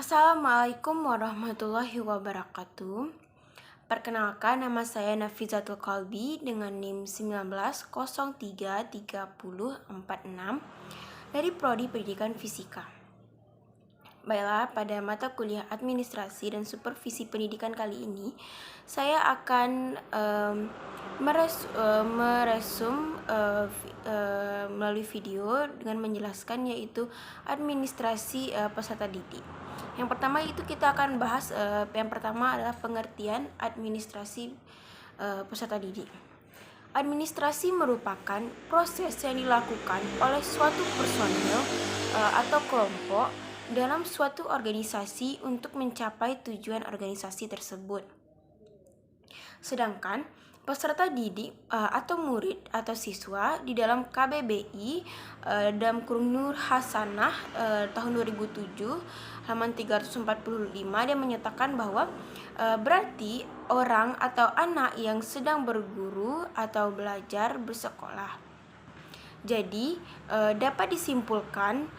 Assalamualaikum warahmatullahi wabarakatuh. Perkenalkan, nama saya Nafizatul Qalbi dengan NIM 19033046 dari Prodi Pendidikan Fisika. Baiklah, pada mata kuliah Administrasi dan Supervisi Pendidikan kali ini, saya akan meresum melalui video dengan menjelaskan, yaitu administrasi peserta didik. Yang pertama itu kita akan bahas, yang pertama adalah pengertian administrasi peserta didik. Administrasi merupakan proses yang dilakukan oleh suatu personil atau kelompok dalam suatu organisasi untuk mencapai tujuan organisasi tersebut. Sedangkan peserta didik atau murid atau siswa di dalam KBBI dalam kurung Nur Hasanah tahun 2007 halaman 345, dia menyatakan bahwa berarti orang atau anak yang sedang berguru atau belajar bersekolah. Jadi dapat disimpulkan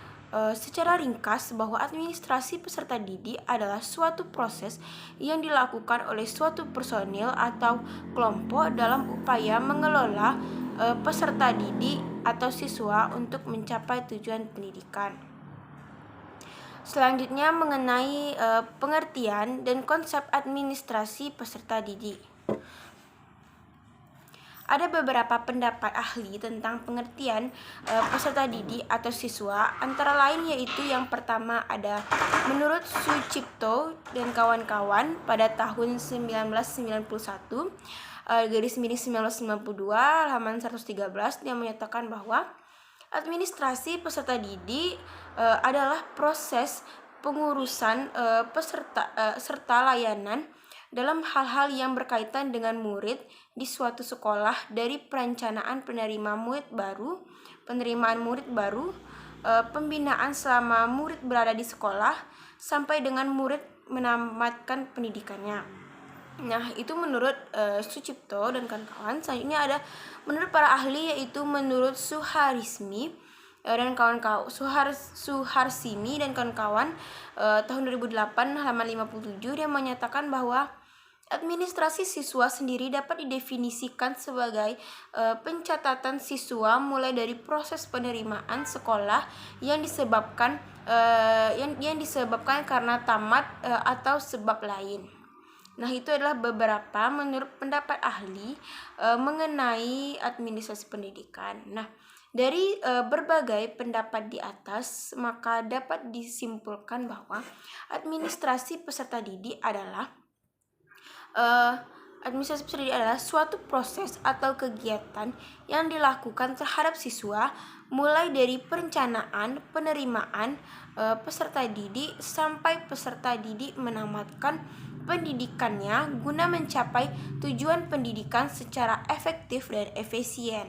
secara ringkas bahwa administrasi peserta didik adalah suatu proses yang dilakukan oleh suatu personil atau kelompok dalam upaya mengelola peserta didik atau siswa untuk mencapai tujuan pendidikan. Selanjutnya mengenai pengertian dan konsep administrasi peserta didik. Ada beberapa pendapat ahli tentang pengertian peserta didik atau siswa, antara lain yaitu yang pertama ada menurut Sucipto dan kawan-kawan pada tahun 1991 garis miring 1992 halaman 113, yang menyatakan bahwa administrasi peserta didik adalah proses pengurusan peserta serta layanan dalam hal-hal yang berkaitan dengan murid di suatu sekolah, dari perencanaan penerimaan murid baru, pembinaan selama murid berada di sekolah, sampai dengan murid menamatkan pendidikannya. Nah, itu menurut Sucipto dan kawan-kawan. Selanjutnya ada menurut para ahli, yaitu menurut Suharsimi dan kawan-kawan Suharsimi dan kawan-kawan tahun 2008 halaman 57, dia menyatakan bahwa administrasi siswa sendiri dapat didefinisikan sebagai pencatatan siswa mulai dari proses penerimaan sekolah yang disebabkan karena tamat atau sebab lain. Nah, itu adalah beberapa menurut pendapat ahli mengenai administrasi pendidikan. Nah, dari berbagai pendapat di atas, maka dapat disimpulkan bahwa administrasi peserta didik adalah suatu proses atau kegiatan yang dilakukan terhadap siswa mulai dari perencanaan, penerimaan peserta didik sampai peserta didik menamatkan pendidikannya guna mencapai tujuan pendidikan secara efektif dan efisien.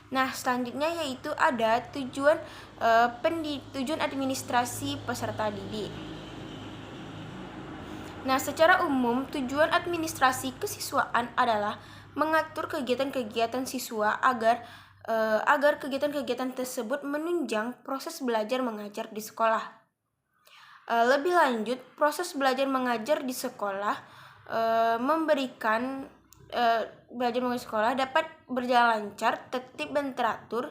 Nah, selanjutnya yaitu ada tujuan administrasi peserta didik. Nah, secara umum tujuan administrasi kesiswaan adalah mengatur kegiatan-kegiatan siswa agar kegiatan-kegiatan tersebut menunjang proses belajar mengajar di sekolah. Lebih lanjut, proses belajar mengajar di sekolah dapat berjalan lancar, tertib dan teratur,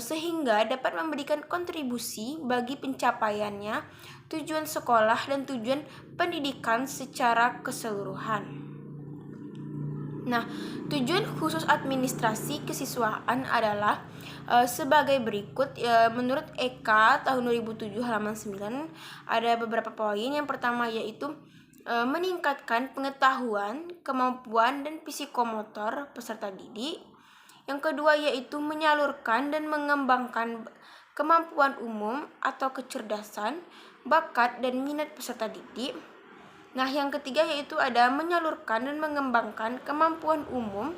sehingga dapat memberikan kontribusi bagi pencapaiannya tujuan sekolah dan tujuan pendidikan secara keseluruhan. Nah, tujuan khusus administrasi kesiswaan adalah sebagai berikut. Menurut Eka tahun 2007 halaman 9 ada beberapa poin. Yang pertama yaitu meningkatkan pengetahuan, kemampuan dan psikomotor peserta didik. Yang kedua yaitu menyalurkan dan mengembangkan kemampuan umum atau kecerdasan, bakat dan minat peserta didik. Nah, yang ketiga yaitu ada menyalurkan dan mengembangkan kemampuan umum,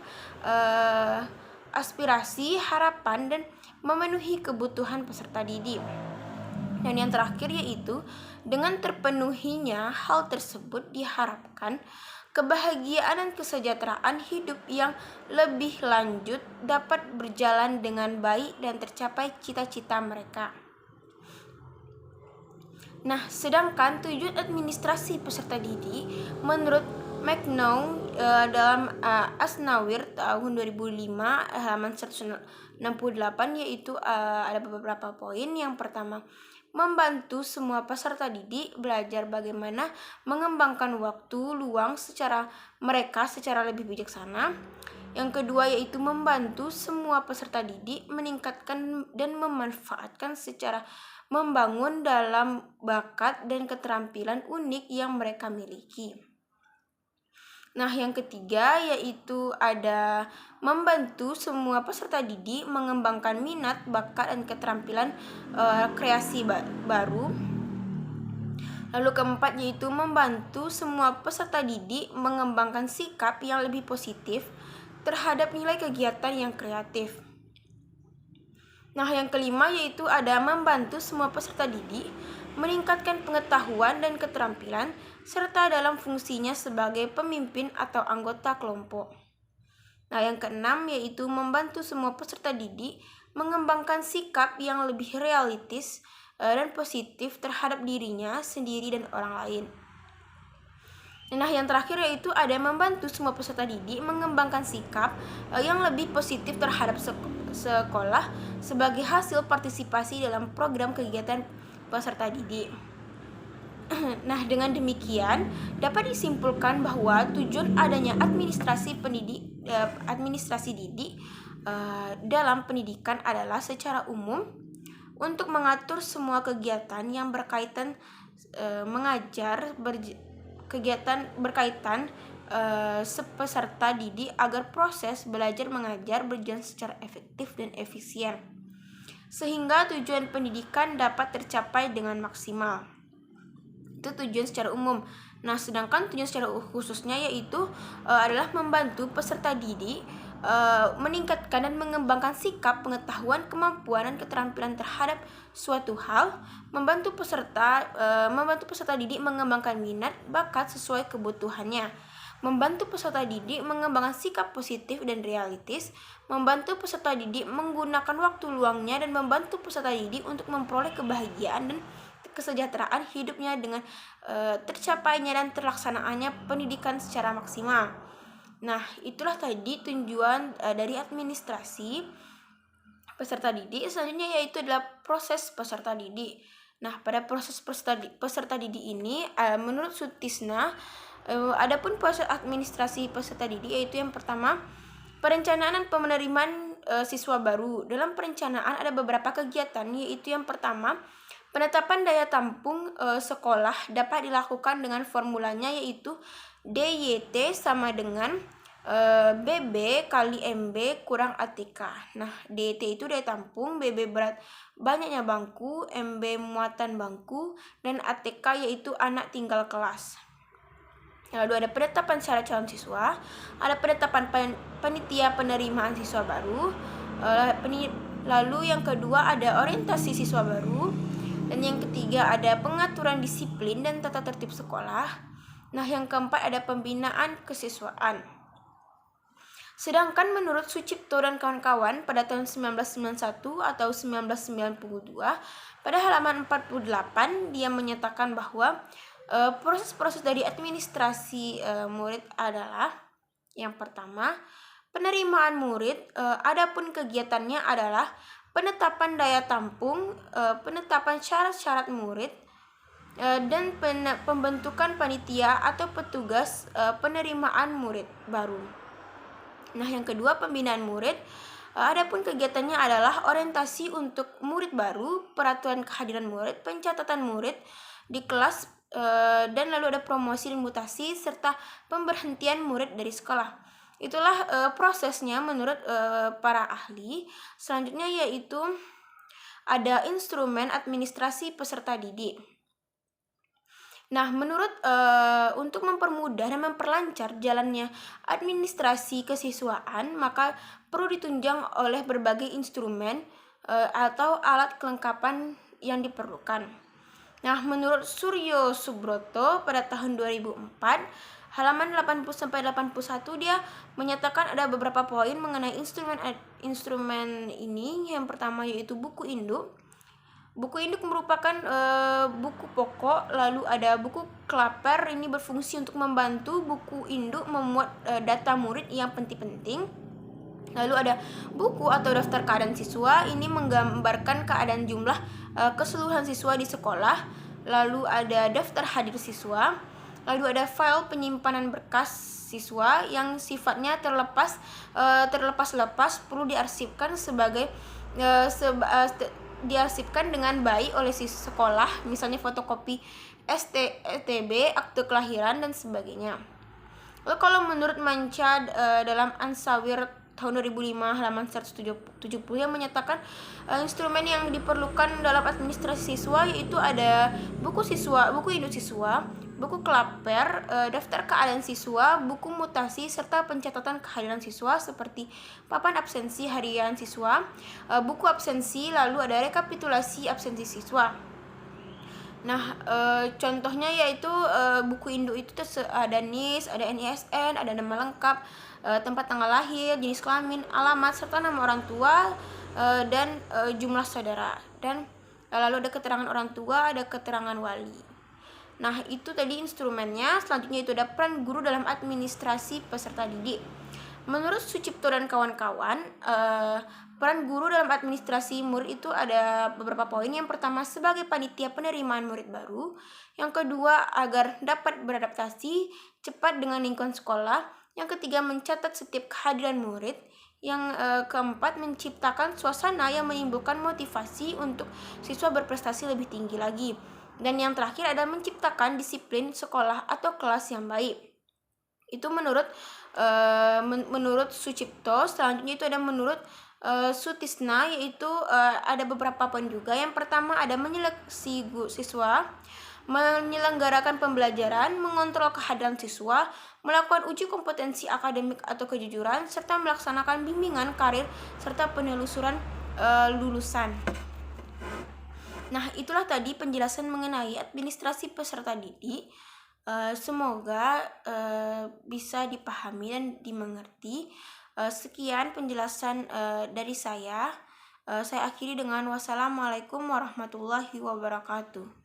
aspirasi, harapan dan memenuhi kebutuhan peserta didik. Dan yang terakhir yaitu dengan terpenuhinya hal tersebut diharapkan kebahagiaan dan kesejahteraan hidup yang lebih lanjut dapat berjalan dengan baik dan tercapai cita-cita mereka. Nah, sedangkan tujuan administrasi peserta didik menurut McNaught dalam Asnawir tahun 2005 halaman 168 yaitu ada beberapa poin. Yang pertama, membantu semua peserta didik belajar bagaimana mengembangkan waktu luang mereka secara lebih bijaksana. Yang kedua yaitu membantu semua peserta didik meningkatkan dan memanfaatkan secara membangun dalam bakat dan keterampilan unik yang mereka miliki. Nah, yang ketiga yaitu ada membantu semua peserta didik mengembangkan minat, bakat, dan keterampilan kreasi baru. Lalu keempat yaitu membantu semua peserta didik mengembangkan sikap yang lebih positif terhadap nilai kegiatan yang kreatif. Nah, yang kelima yaitu ada membantu semua peserta didik meningkatkan pengetahuan dan keterampilan serta dalam fungsinya sebagai pemimpin atau anggota kelompok. Nah, yang keenam yaitu membantu semua peserta didik mengembangkan sikap yang lebih realistis dan positif terhadap dirinya sendiri dan orang lain. Nah, yang terakhir yaitu ada membantu semua peserta didik mengembangkan sikap yang lebih positif terhadap sekolah sebagai hasil partisipasi dalam program kegiatan peserta didik. Nah, dengan demikian dapat disimpulkan bahwa tujuan adanya administrasi didik dalam pendidikan adalah secara umum untuk mengatur semua kegiatan yang berkaitan peserta didik agar proses belajar mengajar berjalan secara efektif dan efisien, sehingga tujuan pendidikan dapat tercapai dengan maksimal. Itu tujuan secara umum. Nah, sedangkan tujuan secara khususnya yaitu adalah membantu peserta didik meningkatkan dan mengembangkan sikap, pengetahuan, kemampuan, dan keterampilan terhadap suatu hal, membantu peserta didik mengembangkan minat, bakat sesuai kebutuhannya, membantu peserta didik mengembangkan sikap positif dan realistis, membantu peserta didik menggunakan waktu luangnya, dan membantu peserta didik untuk memperoleh kebahagiaan dan kesejahteraan hidupnya dengan tercapainya dan terlaksanaannya pendidikan secara maksimal. Nah, itulah tadi tujuan dari administrasi peserta didik. Selanjutnya yaitu adalah proses peserta didik. Nah, pada proses peserta didik ini menurut Sutisna adapun proses administrasi peserta didik yaitu yang pertama, perencanaan dan penerimaan siswa baru. Dalam perencanaan ada beberapa kegiatan, yaitu yang pertama, penetapan daya tampung sekolah dapat dilakukan dengan formulanya yaitu DYT sama dengan BB kali MB kurang ATK. Nah, DYT itu daya tampung, BB berat banyaknya bangku, MB muatan bangku, dan ATK yaitu anak tinggal kelas. Lalu ada penetapan syarat calon siswa, ada penetapan panitia penerimaan siswa baru, lalu yang kedua ada orientasi siswa baru, dan yang ketiga ada pengaturan disiplin dan tata tertib sekolah. Nah, yang keempat ada pembinaan kesiswaan. Sedangkan menurut Sucipto dan kawan-kawan pada tahun 1991 atau 1992 pada halaman 48 dia menyatakan bahwa proses-proses dari administrasi murid adalah yang pertama, penerimaan murid. Adapun kegiatannya adalah penetapan daya tampung, penetapan syarat-syarat murid, dan pembentukan panitia atau petugas penerimaan murid baru. Nah, yang kedua, pembinaan murid. Adapun kegiatannya adalah orientasi untuk murid baru, peraturan kehadiran murid, pencatatan murid di kelas, dan lalu ada promosi dan mutasi serta pemberhentian murid dari sekolah. Itulah prosesnya menurut para ahli. Selanjutnya yaitu ada instrumen administrasi peserta didik. Nah, menurut untuk mempermudah dan memperlancar jalannya administrasi kesiswaan, maka perlu ditunjang oleh berbagai instrumen atau alat kelengkapan yang diperlukan. Nah, menurut Suryo Subroto pada tahun 2004 halaman 80-81 dia menyatakan ada beberapa poin mengenai instrumen ini. Yang pertama yaitu buku induk. Buku induk merupakan buku pokok, lalu ada buku klaper, ini berfungsi untuk membantu buku induk memuat data murid yang penting-penting. Lalu ada buku atau daftar keadaan siswa, ini menggambarkan keadaan jumlah keseluruhan siswa di sekolah. Lalu ada daftar hadir siswa. Lalu ada file penyimpanan berkas siswa yang sifatnya terlepas perlu diarsipkan diarsipkan dengan baik oleh siswa sekolah, misalnya fotokopi STB, akte kelahiran dan sebagainya. Lalu kalau menurut Manca dalam Ansawir tahun 2005 halaman 170 yang menyatakan instrumen yang diperlukan dalam administrasi siswa yaitu ada buku induk siswa, buku klaper, daftar keadaan siswa, buku mutasi serta pencatatan kehadiran siswa seperti papan absensi harian siswa, buku absensi, lalu ada rekapitulasi absensi siswa. Nah, contohnya yaitu buku induk itu ada NIS, ada NISN, ada nama lengkap, tempat tanggal lahir, jenis kelamin, alamat, serta nama orang tua dan jumlah saudara. Dan lalu ada keterangan orang tua, ada keterangan wali. Nah, itu tadi instrumennya. Selanjutnya itu ada peran guru dalam administrasi peserta didik. Menurut Sucipto dan kawan-kawan, peran guru dalam administrasi murid itu ada beberapa poin. Yang pertama, sebagai panitia penerimaan murid baru. Yang kedua, agar dapat beradaptasi cepat dengan lingkungan sekolah. Yang ketiga, mencatat setiap kehadiran murid. Yang keempat, menciptakan suasana yang menimbulkan motivasi untuk siswa berprestasi lebih tinggi lagi. Dan yang terakhir ada menciptakan disiplin sekolah atau kelas yang baik. Itu menurut Sucipto. Selanjutnya itu ada menurut Sutisna, yaitu ada beberapa poin juga. Yang pertama ada menyeleksi siswa, menyelenggarakan pembelajaran, mengontrol kehadiran siswa, melakukan uji kompetensi akademik atau kejujuran, serta melaksanakan bimbingan karir serta penelusuran lulusan. Nah, itulah tadi penjelasan mengenai administrasi peserta didik. Semoga bisa dipahami dan dimengerti. Sekian penjelasan dari saya. Saya akhiri dengan wassalamualaikum warahmatullahi wabarakatuh.